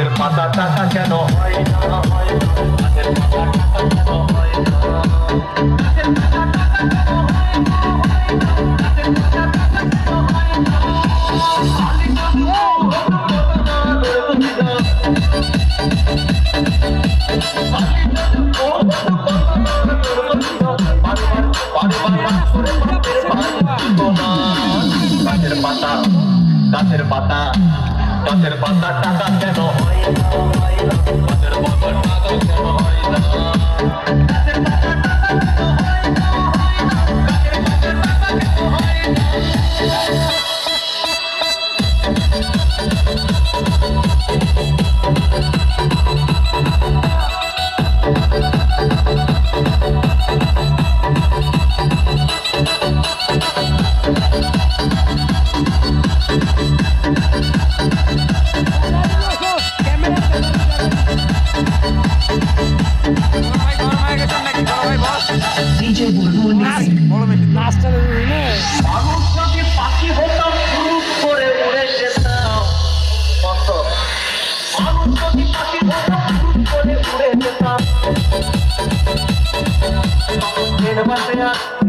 গাছের পাতা টাকা কেন হয় না, হয় না, গাছের পাতা টাকা কেন হয় না, গাছের পাতা টাকা কেন হয় না, হয় না, গাছের পাতা টাকা কেন হয় না, খালি শুধু হতো না রে বুঝিদা, খালি শুধু হতো না রে বুঝিদা, বারবার বারবার করে পাপের ভাঙিব না, গাছের পাতা গাছের পাতা গাছের পাতা টাকা কেন হয় না, হয় না, গাছের পাতা টাকা কেন হয় না, গাছের পাতা টাকা কেন হয় না, হয় না, গাছের পাতা টাকা কেন হয় না। মানুষ যদি পাখি হতাম ফুরুক করে উড়ে যেতাম, কত মানুষ যদি পাখি হতাম ফুরুক করে উড়ে যেতাম,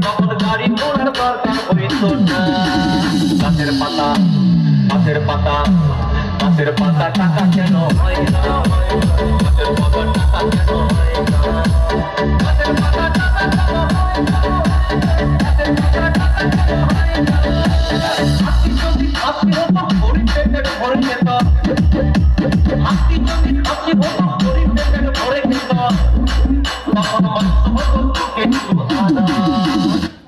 তখন গাড়ি ঘোড়ার দরকার হইত না, গাছের পাতা গাছের পাতা গাছের পাতা টাকা কেন হয় না, হয় না, গাছের পাতা টাকা কেন হয় না, গাছের পাতা টাকা কেন হয় না, গাছের পাতা টাকা কেন হয় না, হাতি যদি খাসি হতো ভরি পেটে ভরে যেত, হাতি যদি খাসি হতো